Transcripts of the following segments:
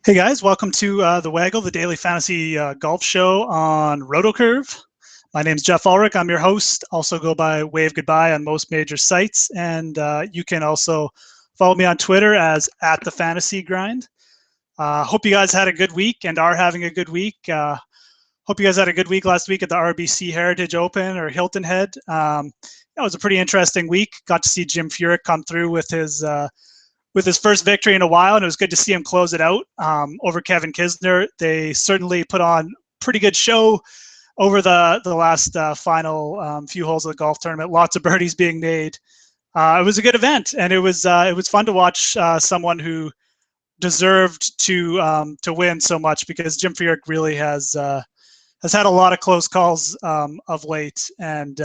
Hey guys, welcome to the Waggle, the daily fantasy golf show on RotoCurve. My name is Jeff Ulrich. I'm your host. Also go by Wave Goodbye on most major sites, and you can also follow me on Twitter as @thefantasygrind. Hope you guys had a good week and are having a good week. Hope you guys had a good week last week at the RBC Heritage Open or Hilton Head. It was a pretty interesting week. Got to see Jim Furyk come through with his first victory in a while, and it was good to see him close it out over Kevin Kisner. They certainly put on pretty good show over the last final few holes of the golf tournament. Lots of birdies being made. It was a good event, and it was fun to watch someone who deserved to win so much, because Jim Furyk really has had a lot of close calls of late, and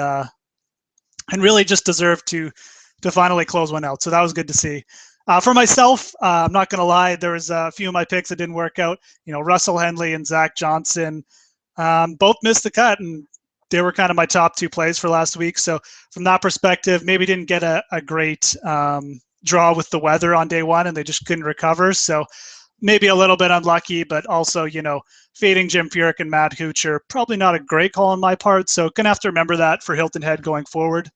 really just deserved to finally close one out. So that was good to see. For myself, I'm not going to lie, there was a few of my picks that didn't work out. You know, Russell Henley and Zach Johnson both missed the cut, and they were kind of my top two plays for last week. So from that perspective, maybe didn't get a great draw with the weather on day one, and they just couldn't recover. So maybe a little bit unlucky, but also, you know, fading Jim Furyk and Matt Kuchar, probably not a great call on my part. So going to have to remember that for Hilton Head going forward.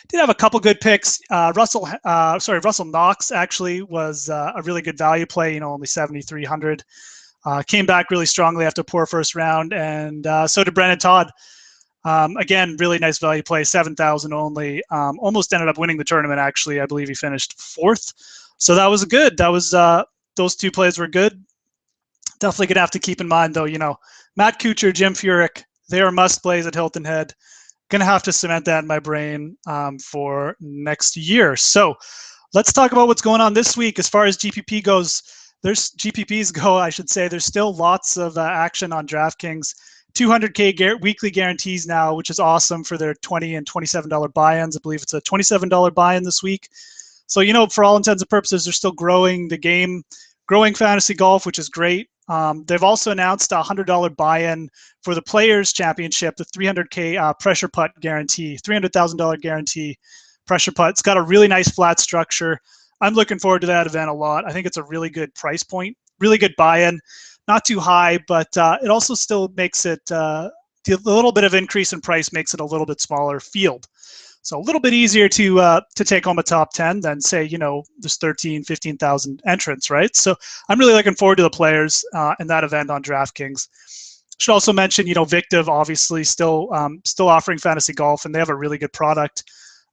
Did have a couple good picks. Russell Knox actually was a really good value play. You know, only 7,300. Came back really strongly after a poor first round, and so did Brendan Todd. Again, really nice value play, 7,000 only. Almost ended up winning the tournament. Actually, I believe he finished fourth. So that was good. That was those two plays were good. Definitely gonna have to keep in mind though. You know, Matt Kuchar, Jim Furyk, they are must plays at Hilton Head. Going to have to cement that in my brain for next year. So let's talk about what's going on this week. As far as GPPs go, I should say, there's still lots of action on DraftKings. 200K weekly guarantees now, which is awesome for their $20 and $27 buy-ins. I believe it's a $27 buy-in this week. So, you know, for all intents and purposes, they're still growing the game, growing fantasy golf, which is great. They've also announced a $100 buy-in for the Players Championship, the 300K pressure putt guarantee, $300,000 guarantee pressure putt. It's got a really nice flat structure. I'm looking forward to that event a lot. I think it's a really good price point, really good buy-in, not too high, but it also still makes it the little bit of increase in price makes it a little bit smaller field. So a little bit easier to take home a top 10 than, say, you know, there's 13, 15,000 entrants, right? So I'm really looking forward to the Players in that event on DraftKings. Should also mention, you know, Victiv obviously still offering fantasy golf, and they have a really good product.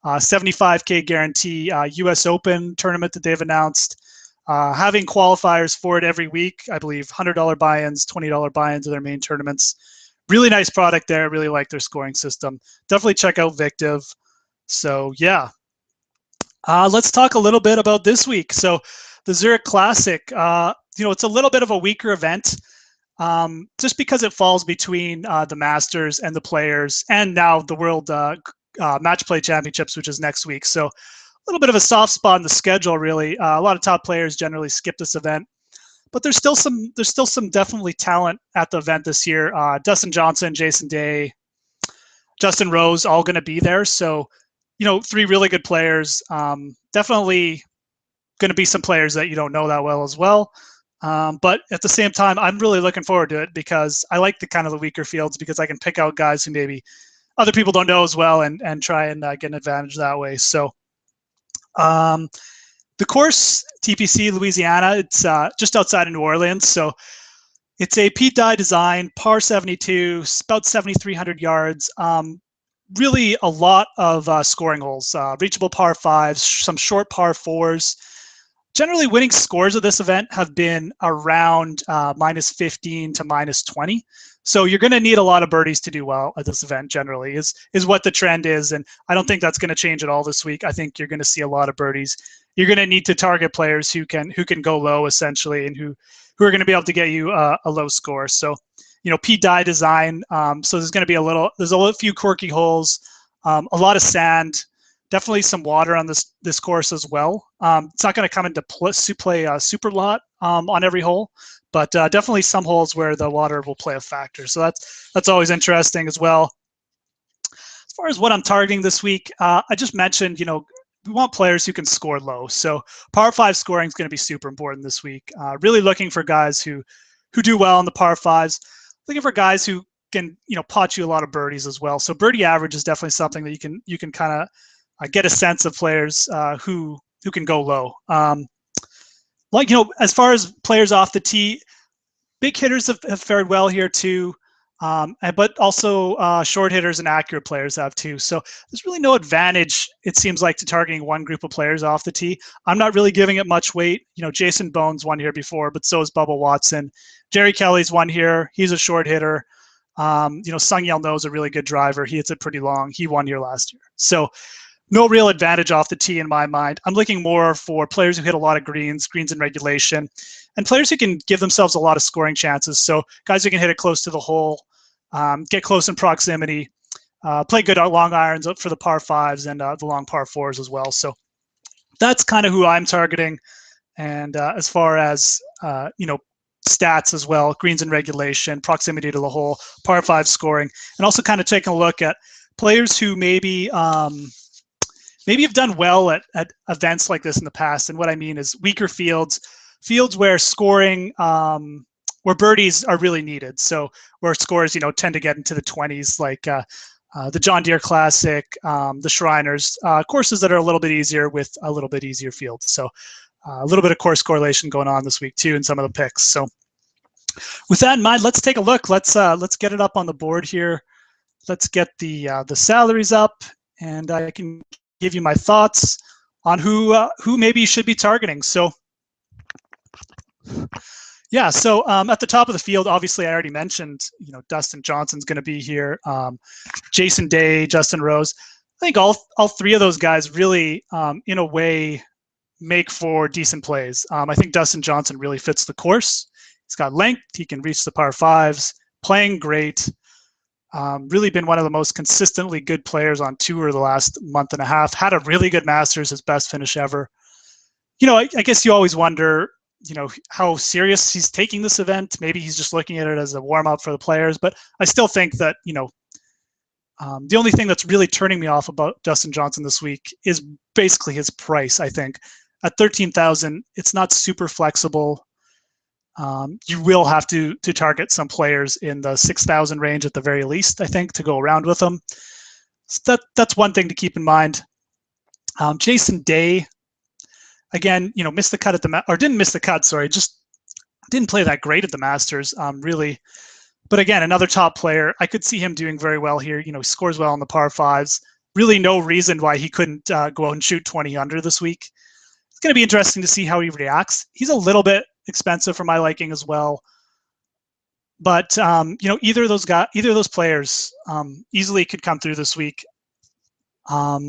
75K guarantee U.S. Open tournament that they've announced. Having qualifiers for it every week, I believe $100 buy-ins, $20 buy-ins of their main tournaments. Really nice product there. Really like their scoring system. Definitely check out Victiv. So yeah, let's talk a little bit about this week. So the Zurich Classic, you know, it's a little bit of a weaker event just because it falls between the Masters and the Players, and now the World Match Play Championships, which is next week. So a little bit of a soft spot in the schedule, really. A lot of top players generally skip this event, but there's still some definitely talent at the event this year. Dustin Johnson, Jason Day, Justin Rose, all going to be there. So, you know, three really good players. Definitely going to be some players that you don't know that well as well. But at the same time, I'm really looking forward to it because I like the kind of the weaker fields, because I can pick out guys who maybe other people don't know as well, and try and get an advantage that way. So the course, TPC Louisiana, it's just outside of New Orleans. So it's a Pete Dye design, par 72, about 7,300 yards. Really a lot of scoring holes, reachable par fives, some short par fours. Generally, winning scores of this event have been around -15 to -20. So you're going to need a lot of birdies to do well at this event. Generally, is what the trend is, and I don't think that's going to change at all this week. I think you're going to see a lot of birdies. You're going to need to target players who can go low, essentially, and who are going to be able to get you a low score. So, you know, Pete Dye design. So there's going to be there's a few quirky holes, a lot of sand. Definitely some water on this course as well. It's not going to come into play super lot on every hole, but definitely some holes where the water will play a factor. So that's always interesting as well. As far as what I'm targeting this week, I just mentioned, you know, we want players who can score low. So par 5 scoring is going to be super important this week. Really looking for guys who do well in the par 5s. Looking for guys who can, pot you a lot of birdies as well. So birdie average is definitely something that you can kind of get a sense of players who can go low. As far as players off the tee, big hitters have fared well here too. But also short hitters and accurate players have too. So there's really no advantage, it seems like, to targeting one group of players off the tee. I'm not really giving it much weight. Jason Bones won here before, but so is Bubba Watson. Jerry Kelly's won here. He's a short hitter. Sung Yel No is a really good driver. He hits it pretty long. He won here last year. So no real advantage off the tee in my mind. I'm looking more for players who hit a lot of greens in regulation, and players who can give themselves a lot of scoring chances. So guys who can hit it close to the hole, get close in proximity, play good long irons for the par 5s and the long par 4s as well. So that's kind of who I'm targeting. And as far as, stats as well, greens in regulation, proximity to the hole, par 5 scoring, and also kind of taking a look at players who maybe have done well at events like this in the past. And what I mean is weaker fields where scoring, where birdies are really needed. So where scores, tend to get into the 20s, like the John Deere Classic, the Shriners, courses that are a little bit easier with a little bit easier fields. So a little bit of course correlation going on this week too in some of the picks. So with that in mind, let's take a look. Let's get it up on the board here. Let's get the salaries up, and I can give you my thoughts on who maybe you should be targeting. So yeah, so at the top of the field, obviously I already mentioned, Dustin Johnson's going to be here, Jason Day, Justin Rose. I think all three of those guys really, in a way, make for decent plays. I think Dustin Johnson really fits the course. He's got length. He can reach the par 5s, playing great. Really been one of the most consistently good players on tour the last month and a half. Had a really good Masters, his best finish ever. I guess you always wonder, how serious he's taking this event. Maybe he's just looking at it as a warm-up for the players. But I still think that, the only thing that's really turning me off about Dustin Johnson this week is basically his price, I think. At $13,000, it's not super flexible. You will have to target some players in the 6,000 range at the very least, I think, to go around with them. So that's one thing to keep in mind. Jason Day, again, missed the cut at didn't miss the cut, sorry, just didn't play that great at the Masters, really. But again, another top player. I could see him doing very well here. He scores well on the par 5s. Really no reason why he couldn't go out and shoot 20 under this week. It's going to be interesting to see how he reacts. He's a little bit expensive for my liking as well. But, either of those players easily could come through this week. I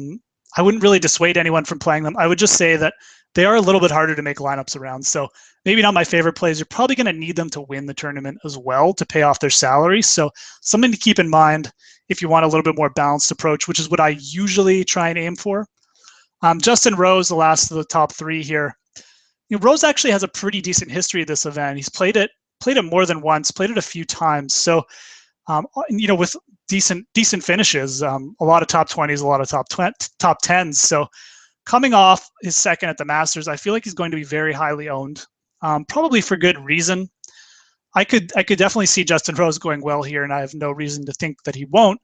wouldn't really dissuade anyone from playing them. I would just say that they are a little bit harder to make lineups around. So maybe not my favorite plays. You're probably going to need them to win the tournament as well to pay off their salary. So something to keep in mind if you want a little bit more balanced approach, which is what I usually try and aim for. Justin Rose, the last of the top three here. Rose actually has a pretty decent history of this event. He's played it more than once, played it a few times. So, with decent finishes, a lot of top 20s, a lot of top 10s. So coming off his second at the Masters, I feel like he's going to be very highly owned, probably for good reason. I could definitely see Justin Rose going well here, and I have no reason to think that he won't.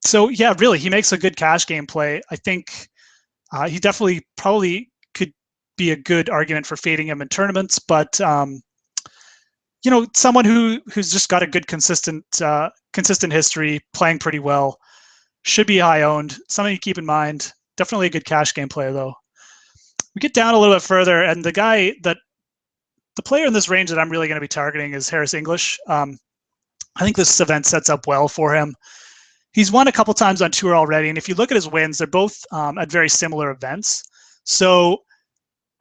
So yeah, really, he makes a good cash game play. I think he definitely probably could be a good argument for fading him in tournaments, but someone who's just got a good consistent history, playing pretty well, should be high owned. Something to keep in mind. Definitely a good cash game play though. We get down a little bit further, and the player in this range that I'm really going to be targeting is Harris English. I think this event sets up well for him. He's won a couple times on tour already, and if you look at his wins, they're both at very similar events. So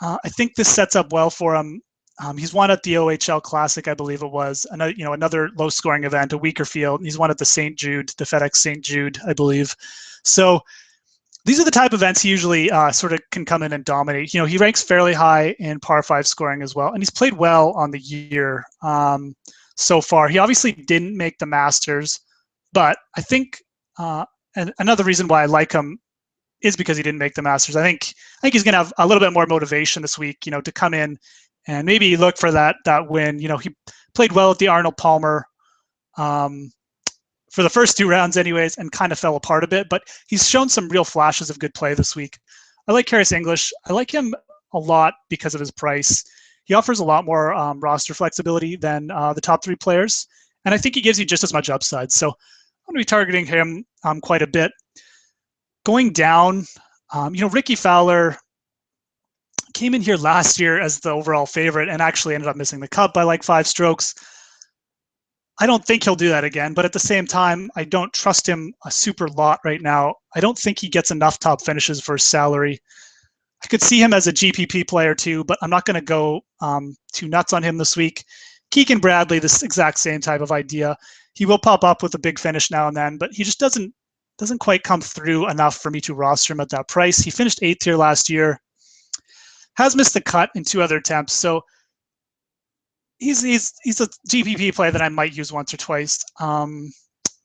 I think this sets up well for him. He's won at the OHL Classic, I believe it was, another low-scoring event, a weaker field. He's won at the the FedEx St. Jude, I believe. So these are the type of events he usually sort of can come in and dominate. He ranks fairly high in par 5 scoring as well, and he's played well on the year so far. He obviously didn't make the Masters, but I think and another reason why I like him is because he didn't make the Masters. I think he's going to have a little bit more motivation this week, to come in and maybe look for that win. He played well at the Arnold Palmer for the first 2 rounds anyways, and kind of fell apart a bit, but he's shown some real flashes of good play this week. I like Harris English. I like him a lot because of his price. He offers a lot more roster flexibility than the top 3 players, and I think he gives you just as much upside. So I'm going to be targeting him quite a bit. Going down, Ricky Fowler came in here last year as the overall favorite and actually ended up missing the cut by like 5 strokes. I don't think he'll do that again, but at the same time, I don't trust him a super lot right now. I don't think he gets enough top finishes for his salary. I could see him as a GPP player too, but I'm not going to go too nuts on him this week. Keegan Bradley, this exact same type of idea. He will pop up with a big finish now and then, but he just doesn't quite come through enough for me to roster him at that price. He finished 8th here last year, has missed the cut in 2 other attempts, so he's a GPP play that I might use once or twice.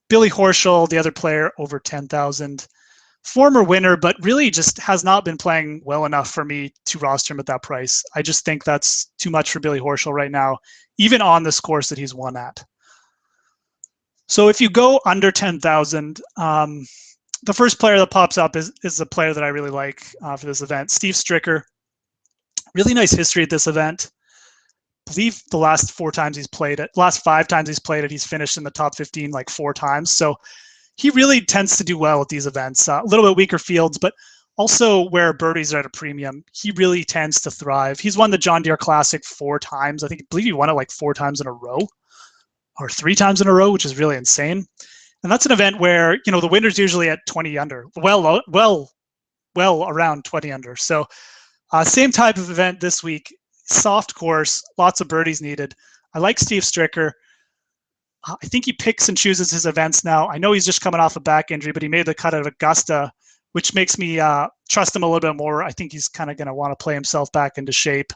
Billy Horschel, the other player, over 10,000. Former winner, but really just has not been playing well enough for me to roster him at that price. I just think that's too much for Billy Horschel right now, even on this course that he's won at. So if you go under 10,000, the first player that pops up is a player that I really like for this event, Steve Stricker. Really nice history at this event. I believe the last 5 times he's played it, he's finished in the top 15 like 4 times. So he really tends to do well at these events. A little bit weaker fields, but also where birdies are at a premium, he really tends to thrive. He's won the John Deere Classic 4 times. I believe he won it like 4 times in a row, or 3 times in a row, which is really insane. And that's an event where, the winner's usually at 20 under, well around 20 under. So same type of event this week. Soft course, lots of birdies needed. I like Steve Stricker. I think he picks and chooses his events now. I know he's just coming off a back injury, but he made the cut at Augusta, which makes me trust him a little bit more. I think he's kind of going to want to play himself back into shape.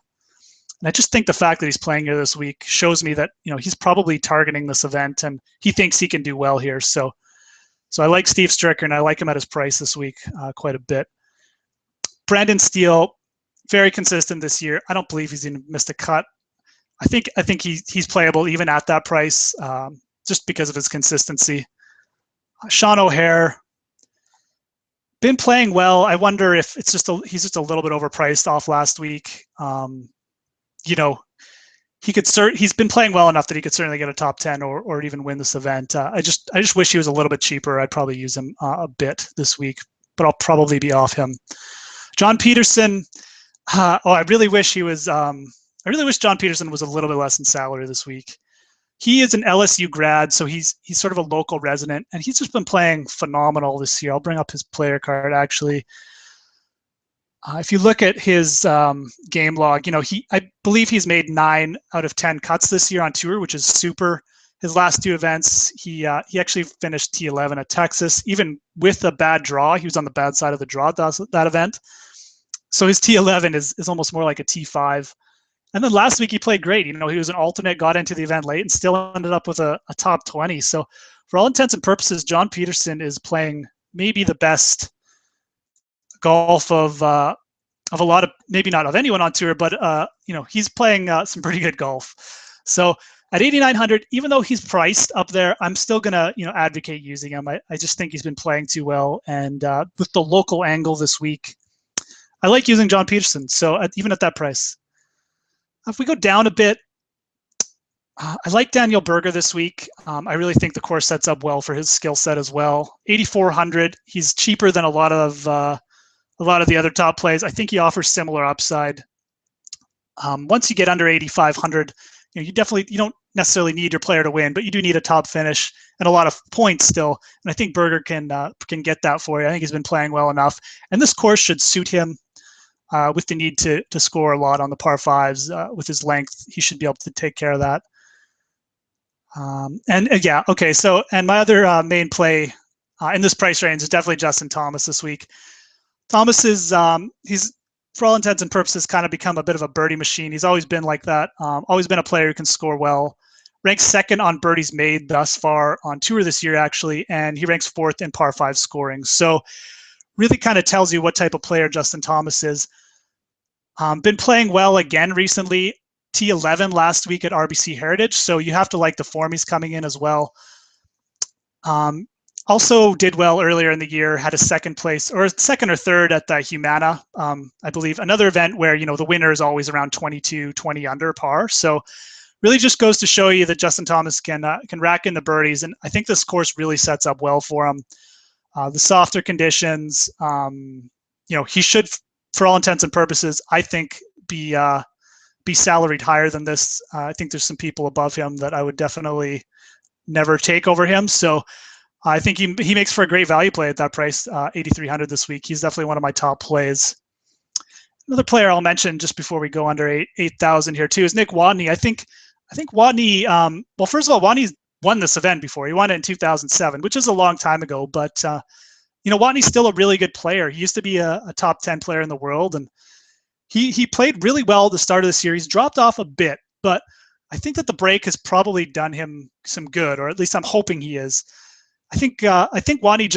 And I just think the fact that he's playing here this week shows me that, he's probably targeting this event and he thinks he can do well here. So I like Steve Stricker and I like him at his price this week quite a bit. Brandon Steele, very consistent this year. I don't believe he's even missed a cut. I think he's playable even at that price, just because of his consistency. Sean O'Hare, been playing well. I wonder if it's he's just a little bit overpriced off last week. He's been playing well enough that he could certainly get a top 10 or even win this event. I just wish he was a little bit cheaper. I'd probably use him a bit this week, but I'll probably be off him. John Peterson. I really wish he was. I really wish John Peterson was a little bit less in salary this week. He is an LSU grad, so he's sort of a local resident, and he's just been playing phenomenal this year. I'll bring up his player card actually. If you look at his game log, I believe he's made 9 out of 10 cuts this year on tour, which is super. His last 2 events, he actually finished T11 at Texas, even with a bad draw. He was on the bad side of the draw at that event. So his T11 is almost more like a T5. And then last week he played great. He was an alternate, got into the event late, and still ended up with a top 20. So for all intents and purposes, John Peterson is playing maybe the best golf of a lot of, maybe not of anyone on tour, but he's playing some pretty good golf. So at 8,900, even though he's priced up there, I'm still gonna advocate using him. I just think he's been playing too well, and with the local angle this week, I like using John Peterson. So even at that price. If we go down a bit, I like Daniel Berger this week. I really think the course sets up well for his skill set as well. 8,400. He's cheaper than a lot of the other top plays. I think he offers similar upside. Once you get under 8,500, you don't necessarily need your player to win, but you do need a top finish and a lot of points still. And I think Berger can get that for you. I think he's been playing well enough, and this course should suit him. With the need to score a lot on the par 5s, with his length, he should be able to take care of that. And my other main play in this price range is definitely Justin Thomas this week. Thomas is he's, for all intents and purposes, kind of become a bit of a birdie machine. He's always been like that. Always been a player who can score well. Ranks 2nd on birdies made thus far on tour this year, actually, and he ranks 4th in par 5 scoring. So really kind of tells you what type of player Justin Thomas is. Been playing well again recently. T11 last week at RBC Heritage, so you have to like the form he's coming in as well. Also did well earlier in the year, had a second or third at the Humana, I believe, another event where, the winner is always around 22, 20 under par. So really just goes to show you that Justin Thomas can rack in the birdies, and I think this course really sets up well for him. The softer conditions, he should, for all intents and purposes, I think be salaried higher than this. I think there's some people above him that I would definitely never take over him. So I think he makes for a great value play at that price, 8,300 this week. He's definitely one of my top plays. Another player I'll mention just before we go under 8,000 here too is Nick Watney. I think Watney. Well, first of all, Watney's won this event before. He won it in 2007, which is a long time ago. But Watney's still a really good player. He used to be a top 10 player in the world, and he played really well at the start of the series. Dropped off a bit, but I think that the break has probably done him some good, or at least I'm hoping he is. I think Watney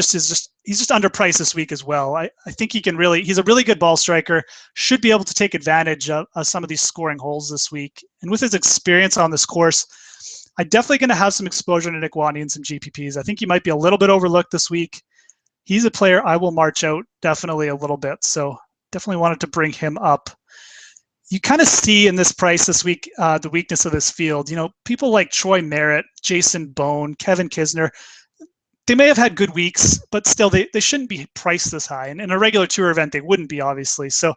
he's just underpriced this week as well. I think he's a really good ball striker, should be able to take advantage of some of these scoring holes this week. And with his experience on this course, I'm definitely going to have some exposure to Nick Watney in some GPPs. I think he might be a little bit overlooked this week. He's a player I will march out definitely a little bit. So definitely wanted to bring him up. You kind of see in this price this week the weakness of this field. People like Troy Merritt, Jason Bone, Kevin Kisner, they may have had good weeks, but still they shouldn't be priced this high. And in a regular tour event, they wouldn't be, obviously. So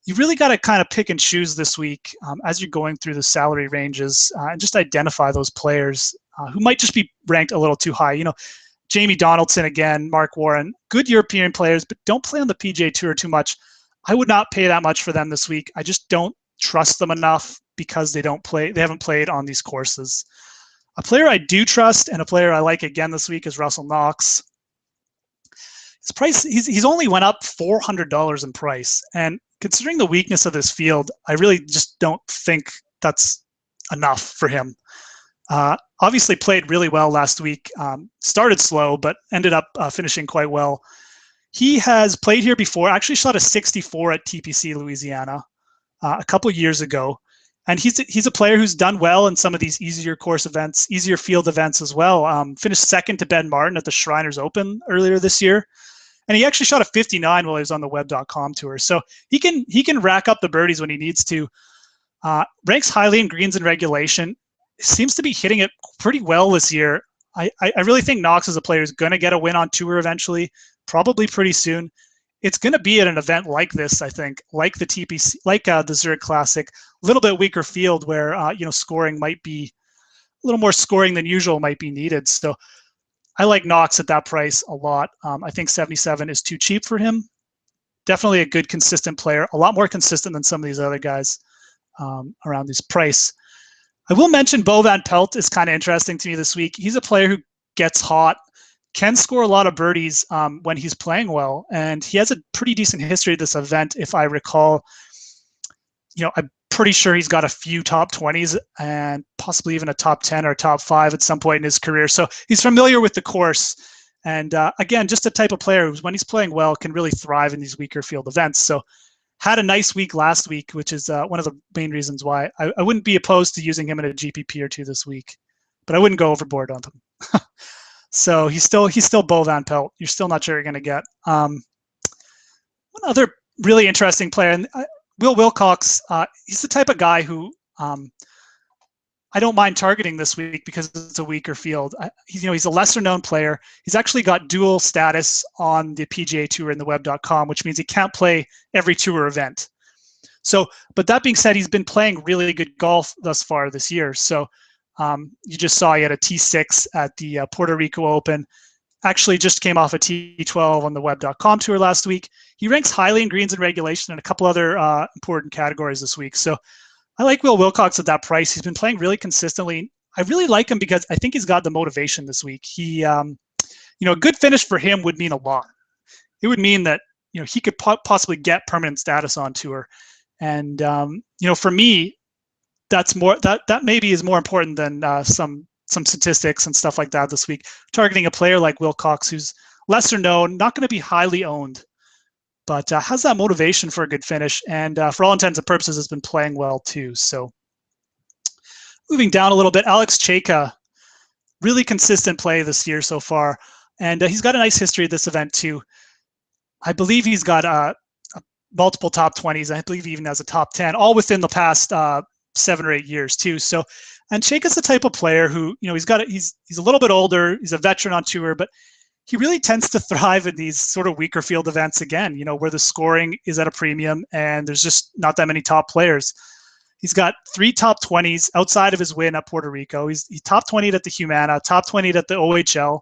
you really got to kind of pick and choose this week as you're going through the salary ranges and just identify those players who might just be ranked a little too high. Jamie Donaldson again, Mark Warren, good European players, but don't play on the PGA Tour too much. I would not pay that much for them this week. I just don't trust them enough because they haven't played on these courses. A player I do trust and a player I like again this week is Russell Knox. His price, he's only went up $400 in price. And considering the weakness of this field, I really just don't think that's enough for him. Obviously played really well last week. Started slow, but ended up finishing quite well. He has played here before, actually shot a 64 at TPC Louisiana a couple years ago. And he's a player who's done well in some of these easier course events, easier field events as well. Finished second to Ben Martin at the Shriners Open earlier this year. And he actually shot a 59 while he was on the web.com tour. So he can rack up the birdies when he needs to. Ranks highly in greens and regulation. Seems to be hitting it pretty well this year. I really think Knox is a player who's going to get a win on tour eventually, probably pretty soon. It's going to be at an event like this, I think, like the TPC, like the Zurich Classic, a little bit weaker field where, scoring might be a little more scoring than usual might be needed. So I like Knox at that price a lot. I think 77 is too cheap for him. Definitely a good, consistent player, a lot more consistent than some of these other guys around this price. I will mention Bo Van Pelt is kind of interesting to me this week. He's a player who gets hot, can score a lot of birdies when he's playing well. And he has a pretty decent history of this event, if I recall. I'm pretty sure he's got a few top 20s and possibly even a top 10 or top 5 at some point in his career. So he's familiar with the course. And again, just a type of player who's, when he's playing well, can really thrive in these weaker field events. So had a nice week last week, which is one of the main reasons why I wouldn't be opposed to using him in a GPP or two this week, but I wouldn't go overboard on him. So he's still Bo Van Pelt. You're still not sure you're going to get. One other really interesting player, and Will Wilcox. He's the type of guy who I don't mind targeting this week because it's a weaker field. He's a lesser known player. He's actually got dual status on the PGA Tour and the web.com, which means he can't play every tour event. So, but that being said, he's been playing really good golf thus far this year. So you just saw he had a T6 at the Puerto Rico Open. Actually just came off a T12 on the web.com tour last week. He ranks highly in greens and regulation and a couple other important categories this week. So I like Will Wilcox at that price. He's been playing really consistently. I really like him because I think he's got the motivation this week. He, a good finish for him would mean a lot. It would mean that, he could possibly get permanent status on tour. And, for me, that's more, that maybe is more important than some statistics and stuff like that this week. Targeting a player like Wilcox, who's lesser known, not going to be highly owned, but has that motivation for a good finish, and for all intents and purposes has been playing well too. So moving down a little bit, Alex Chayka, really consistent play this year so far, and he's got a nice history at this event too. I believe he's got multiple top 20s. I believe he even has a top 10, all within the past 7 or 8 years too. So, and Chayka's the type of player who, he's a little bit older. He's a veteran on tour, but he really tends to thrive in these sort of weaker field events again, where the scoring is at a premium and there's just not that many top players. He's got 3 top 20s outside of his win at Puerto Rico. He top 20'd at the Humana, top 20'd at the OHL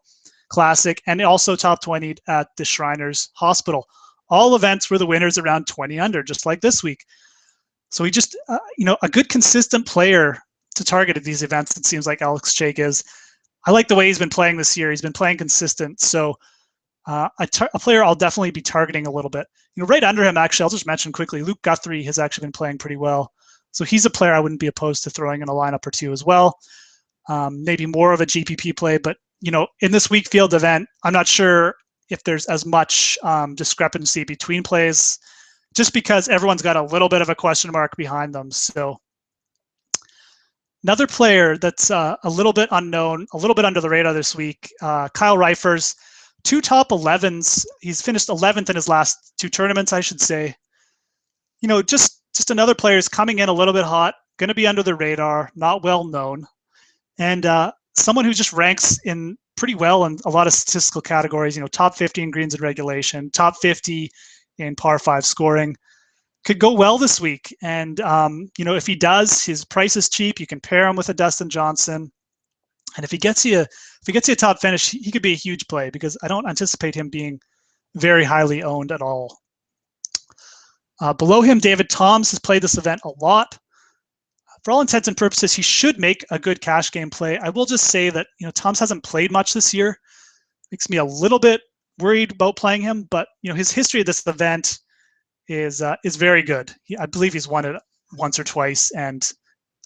Classic, and also top 20'd at the Shriners Hospital. All events where the winner's around 20 under, just like this week. So he just, a good consistent player to target at these events, it seems like Alex Chayka is. I like the way he's been playing this year. He's been playing consistent. So a player I'll definitely be targeting a little bit. Right under him, actually, I'll just mention quickly, Luke Guthrie has actually been playing pretty well. So he's a player I wouldn't be opposed to throwing in a lineup or two as well. Maybe more of a GPP play, but in this weak field event, I'm not sure if there's as much discrepancy between plays, just because everyone's got a little bit of a question mark behind them. So another player that's a little bit unknown, a little bit under the radar this week, Kyle Reifers, 2 top 11s. He's finished 11th in his last 2 tournaments, I should say. Just another player is coming in a little bit hot, going to be under the radar, not well known, and someone who just ranks in pretty well in a lot of statistical categories. Top 50 in greens and regulation, top 50 in par 5 scoring. Could go well this week, and if he does, his price is cheap. You can pair him with a Dustin Johnson, and if he gets you a top finish, he could be a huge play, because I don't anticipate him being very highly owned at all. Below him, David Toms has played this event a lot. For all intents and purposes, he should make a good cash game play. I will just say that Toms hasn't played much this year. Makes me a little bit worried about playing him, but his history of this event is very good. I believe he's won it once or twice, and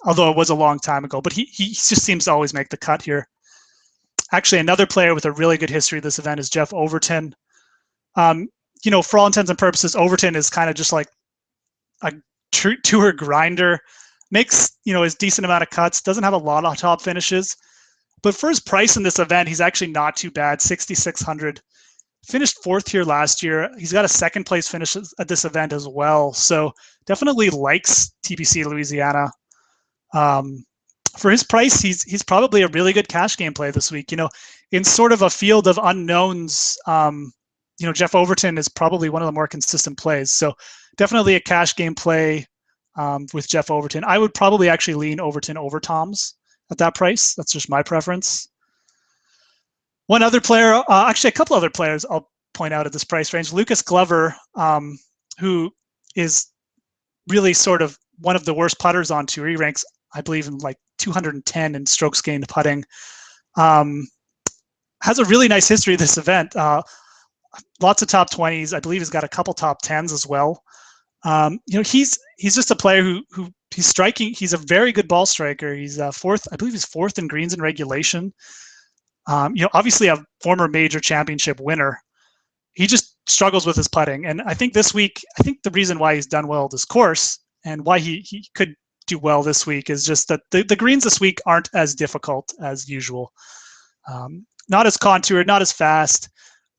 although it was a long time ago, but he just seems to always make the cut here. Actually, another player with a really good history of this event is Jeff Overton. For all intents and purposes, Overton is kind of just like a tour grinder. Makes his decent amount of cuts. Doesn't have a lot of top finishes, but for his price in this event, he's actually not too bad. 6,600. Finished 4th here last year. He's got a 2nd place finish at this event as well. So definitely likes TPC Louisiana. For his price, he's probably a really good cash game play this week. In sort of a field of unknowns, Jeff Overton is probably one of the more consistent plays. So definitely a cash game play with Jeff Overton. I would probably actually lean Overton over Toms at that price. That's just my preference. One other player, actually a couple other players I'll point out at this price range. Lucas Glover, who is really sort of one of the worst putters on tour. He ranks, I believe, in like 210 in strokes gained putting. Has a really nice history of this event. Lots of top 20s. I believe he's got a couple top 10s as well. He's just a player who he's striking. He's a very good ball striker. He's 4th. I believe he's 4th in greens and regulation. Obviously a former major championship winner. He just struggles with his putting. And I think this week, the reason why he's done well this course and why he could do well this week is just that the greens this week aren't as difficult as usual. Not as contoured, not as fast.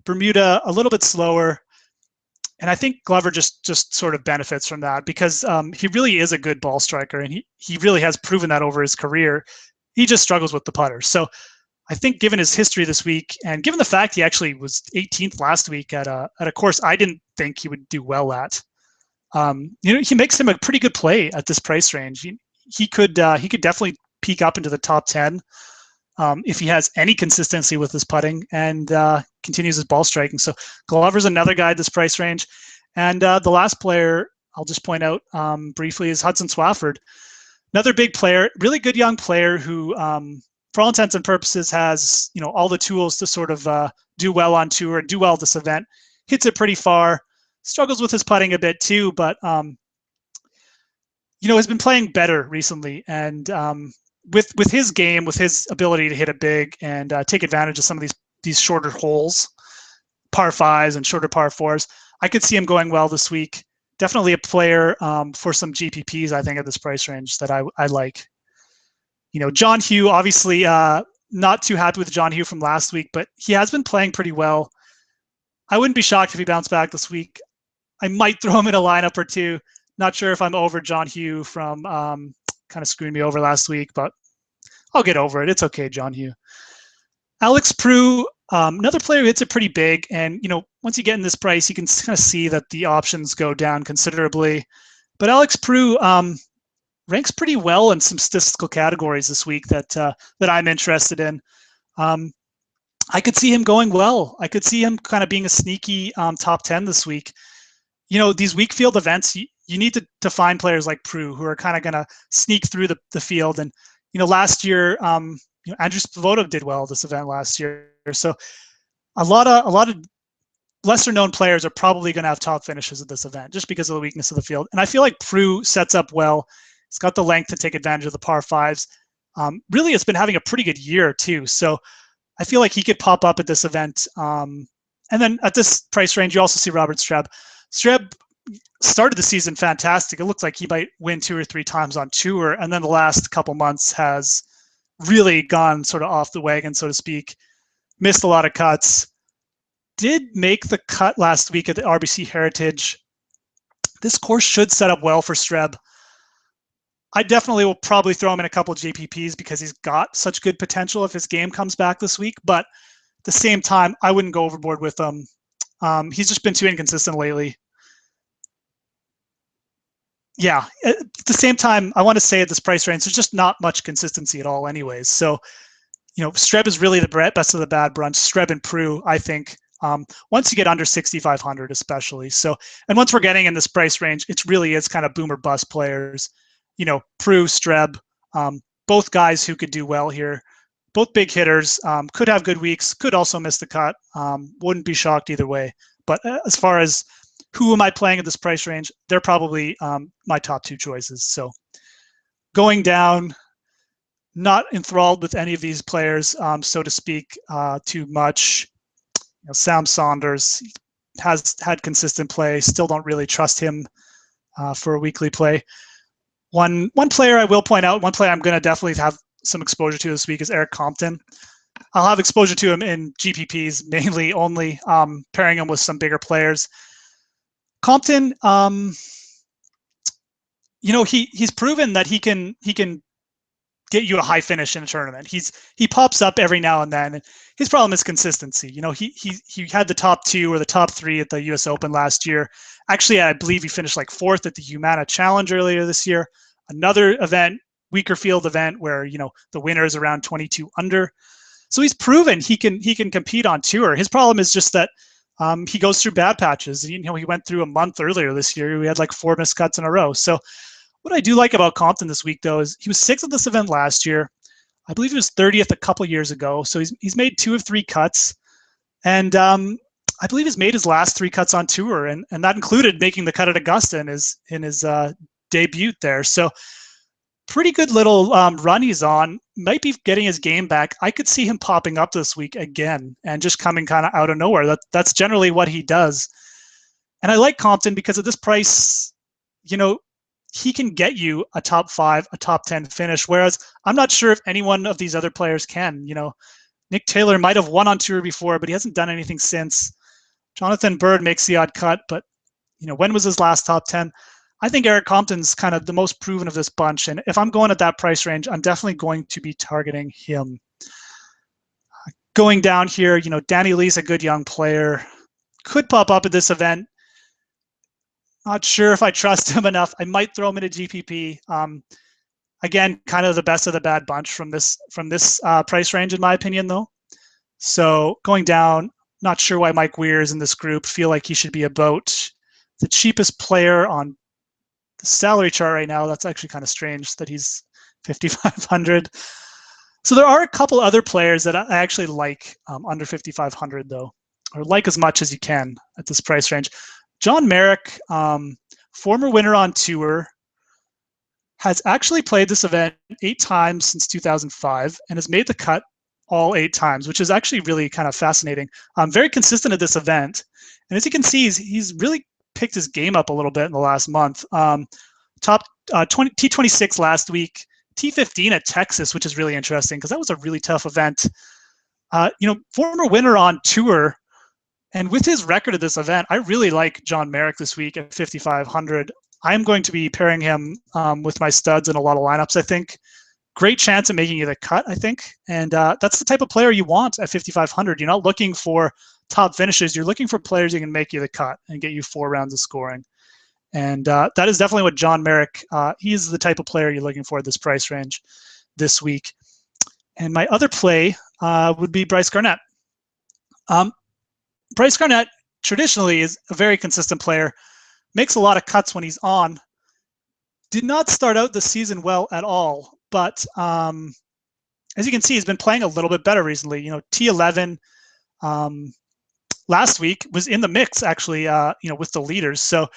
Bermuda, a little bit slower. And I think Glover just sort of benefits from that, because he really is a good ball striker, and he really has proven that over his career. He just struggles with the putter. So I think given his history this week, and given the fact he actually was 18th last week at a course I didn't think he would do well at, he makes him a pretty good play at this price range. He could definitely peak up into the top 10 if he has any consistency with his putting and continues his ball striking. So Glover's another guy at this price range. And the last player I'll just point out briefly is Hudson Swafford. Another big player, really good young player who, for all intents and purposes, has all the tools to sort of do well on tour and do well at this event. Hits it pretty far, struggles with his putting a bit too, but has been playing better recently. And with his game, with his ability to hit it big and take advantage of some of these shorter holes, par fives and shorter par fours. I could see him going well this week. Definitely a player for some GPPs, I think, at this price range that I like. John Hugh, obviously not too happy with John Hugh from last week, but he has been playing pretty well. I wouldn't be shocked if he bounced back this week. I might throw him in a lineup or two. Not sure if I'm over John Hugh from kind of screwing me over last week, but I'll get over it. It's okay, John Hugh. Alex Prue, another player who hits it pretty big. And, once you get in this price, you can kind of see that the options go down considerably. But Alex Prue ranks pretty well in some statistical categories this week that I'm interested in. I could see him going well. I could see him kind of being a sneaky top 10 this week. These weak field events, you need to find players like Prue who are kind of going to sneak through the field. And, last year, Andrew Spivotov did well this event last year. So a lot of lesser known players are probably going to have top finishes at this event just because of the weakness of the field. And I feel like Prue sets up well. He's got the length to take advantage of the par fives. Really, it's been having a pretty good year too. So I feel like he could pop up at this event. And then at this price range, you also see Robert Streb. Streb started the season fantastic. It looks like he might win 2 or 3 times on tour. And then the last couple months has really gone sort of off the wagon, so to speak. Missed a lot of cuts. Did make the cut last week at the RBC Heritage. This course should set up well for Streb. I definitely will probably throw him in a couple of JPPs because he's got such good potential if his game comes back this week. But at the same time, I wouldn't go overboard with him. He's just been too inconsistent lately. Yeah, at the same time, I want to say at this price range, there's just not much consistency at all anyways. So, Streb is really the best of the bad bunch. Streb and Prue, I think, once you get under 6,500 especially. So, and once we're getting in this price range, it really is kind of boom or bust players. Prue, Streb, both guys who could do well here. Both big hitters, could have good weeks, could also miss the cut. Wouldn't be shocked either way. But as far as who am I playing at this price range, they're probably my top 2 choices. So going down, not enthralled with any of these players, so to speak, too much. Sam Saunders has had consistent play. Still don't really trust him for a weekly play. One player I will point out, one player I'm going to definitely have some exposure to this week is Eric Compton. I'll have exposure to him in GPPs, mainly only pairing him with some bigger players. Compton, he's proven that he can get you a high finish in a tournament. He pops up every now and then. His problem is consistency. He had the top 2 or the top 3 at the U.S. Open last year. Actually, I believe he finished like 4th at the Humana Challenge earlier this year. Another event, weaker field event, where the winner is around 22 under. So he's proven he can compete on tour. His problem is just that he goes through bad patches. He went through a month earlier this year. We had like 4 missed cuts in a row. So what I do like about Compton this week, though, is he was 6th at this event last year. I believe he was 30th a couple years ago. So he's made 2 of 3 cuts. And I believe he's made his last 3 cuts on tour. And that included making the cut at Augusta in his debut there. So pretty good little run he's on. Might be getting his game back. I could see him popping up this week again and just coming kind of out of nowhere. That's generally what he does. And I like Compton because at this price, he can get you a top 5, a top 10 finish, whereas I'm not sure if any one of these other players can. Nick Taylor might have won on tour before, but he hasn't done anything since. Jonathan Bird makes the odd cut, but when was his last top 10? I think Eric Compton's kind of the most proven of this bunch, and if I'm going at that price range, I'm definitely going to be targeting him. Going down here, Danny Lee's a good young player. Could pop up at this event. Not sure if I trust him enough. I might throw him in a GPP. Again, kind of the best of the bad bunch from this price range, in my opinion, though. So going down, not sure why Mike Weir is in this group. Feel like he should be about the cheapest player on the salary chart right now. That's actually kind of strange that he's 5,500. So there are a couple other players that I actually like under 5,500, though, or like as much as you can at this price range. John Merrick, former winner on tour, has actually played this event 8 times since 2005 and has made the cut all 8 times, which is actually really kind of fascinating. Very consistent at this event. And as you can see, he's really picked his game up a little bit in the last month. Top T26 last week, T15 at Texas, which is really interesting because that was a really tough event. Former winner on tour. And with his record at this event, I really like John Merrick this week at 5,500. I'm going to be pairing him with my studs in a lot of lineups, I think. Great chance of making you the cut, I think. And that's the type of player you want at 5,500. You're not looking for top finishes. You're looking for players who can make you the cut and get you 4 rounds of scoring. And that is definitely what John Merrick, he's the type of player you're looking for at this price range this week. And my other play would be Bryce Garnett. Bryce Garnett traditionally is a very consistent player, makes a lot of cuts when he's on. Did not start out the season well at all, but as you can see, he's been playing a little bit better recently. T11 last week was in the mix actually, with the leaders. So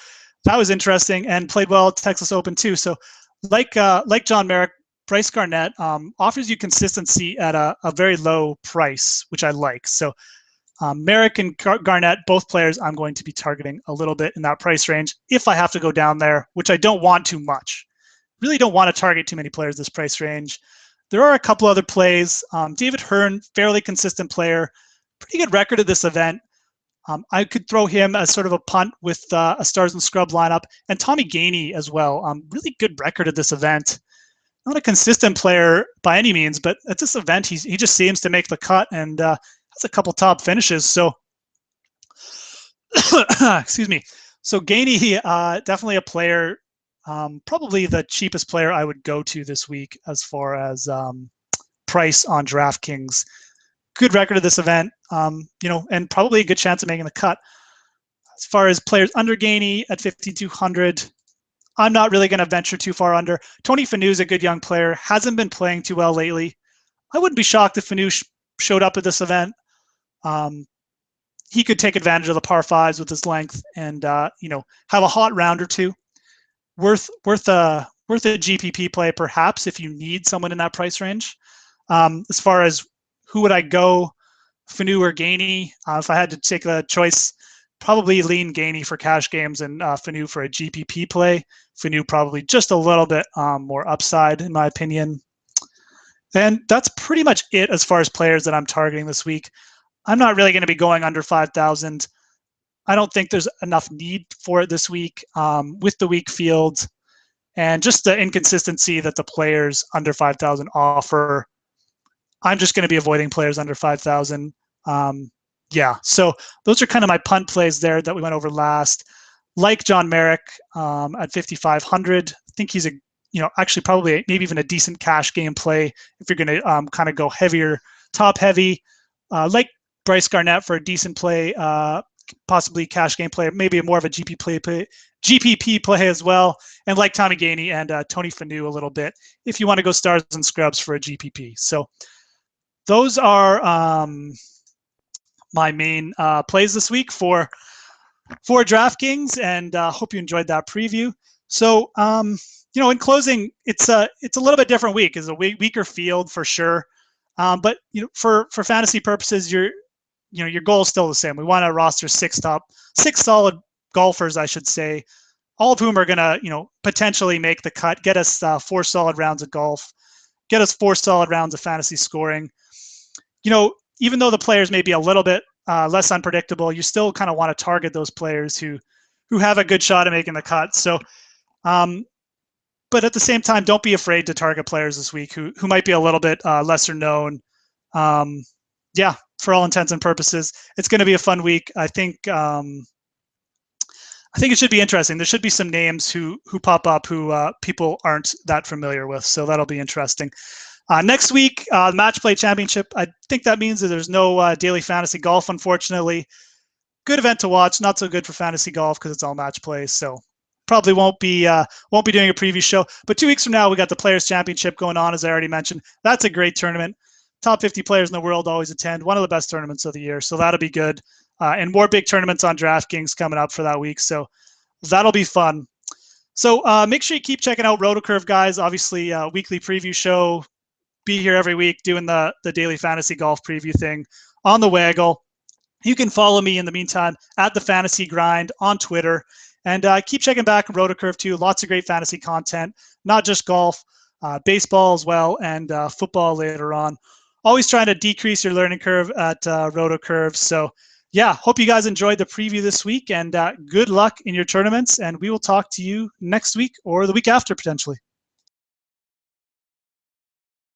that was interesting and played well at Texas Open too. So like John Merrick, Bryce Garnett offers you consistency at a very low price, which I like. So Merrick and Garnett, both players I'm going to be targeting a little bit in that price range if I have to go down there, which I don't want too much. Really don't want to target too many players this price range. There are a couple other plays. David Hearn, fairly consistent player, pretty good record at this event. I could throw him as sort of a punt with a Stars and Scrub lineup, and Tommy Gainey as well. Really good record at this event. Not a consistent player by any means, but at this event, he just seems to make the cut and has a couple top finishes. So, excuse me. So Gainey, definitely a player, probably the cheapest player I would go to this week as far as price on DraftKings. Good record of this event, and probably a good chance of making the cut. As far as players under Gainey at 5,200, I'm not really going to venture too far under. Tony Finau is a good young player, hasn't been playing too well lately. I wouldn't be shocked if Finau showed up at this event. He could take advantage of the par fives with his length and have a hot round or two. Worth a GPP play perhaps if you need someone in that price range. As far as who would I go, Finau or Gainey? If I had to take a choice, probably lean Gainey for cash games and Finau for a GPP play. Finau probably just a little bit more upside in my opinion. And that's pretty much it as far as players that I'm targeting this week. I'm not really going to be going under 5,000. I don't think there's enough need for it this week with the weak field and just the inconsistency that the players under 5,000 offer. I'm just going to be avoiding players under 5,000. So those are kind of my punt plays there that we went over last. Like John Merrick at 5,500. I think he's actually probably maybe even a decent cash game play if you're going to kind of go heavier, top heavy. Like Bryce Garnett for a decent play, possibly cash game play, maybe more of a GPP play as well. And like Tommy Gainey and Tony Finau a little bit if you want to go Stars and Scrubs for a GPP. So those are my main plays this week for DraftKings, and hope you enjoyed that preview. So, in closing, it's a little bit different week. It's a weaker field for sure, but for fantasy purposes, your goal is still the same. We want to roster six solid golfers, I should say, all of whom are going to potentially make the cut, get us 4 solid rounds of golf, get us 4 solid rounds of fantasy scoring. Even though the players may be a little bit less unpredictable, you still kind of want to target those players who have a good shot at making the cut. So, but at the same time, don't be afraid to target players this week who might be a little bit lesser known. For all intents and purposes, it's going to be a fun week. I think it should be interesting. There should be some names who pop up who people aren't that familiar with. So that'll be interesting. Next week, Match Play Championship. I think that means that there's no daily fantasy golf, unfortunately. Good event to watch, not so good for fantasy golf because it's all match plays. So probably won't be doing a preview show. But 2 weeks from now, we got the Players Championship going on, as I already mentioned. That's a great tournament. Top 50 players in the world always attend. One of the best tournaments of the year. So that'll be good. And more big tournaments on DraftKings coming up for that week. So that'll be fun. So make sure you keep checking out RotoCurve, guys. Obviously, weekly preview show. be here every week doing the daily fantasy golf preview thing on the Waggle. You can follow me in the meantime at the Fantasy Grind on Twitter, and keep checking back on RotoCurve too. Lots of great fantasy content, not just golf, baseball as well, and football later on. Always trying to decrease your learning curve at RotoCurve. So yeah, hope you guys enjoyed the preview this week, and good luck in your tournaments. And we will talk to you next week or the week after potentially.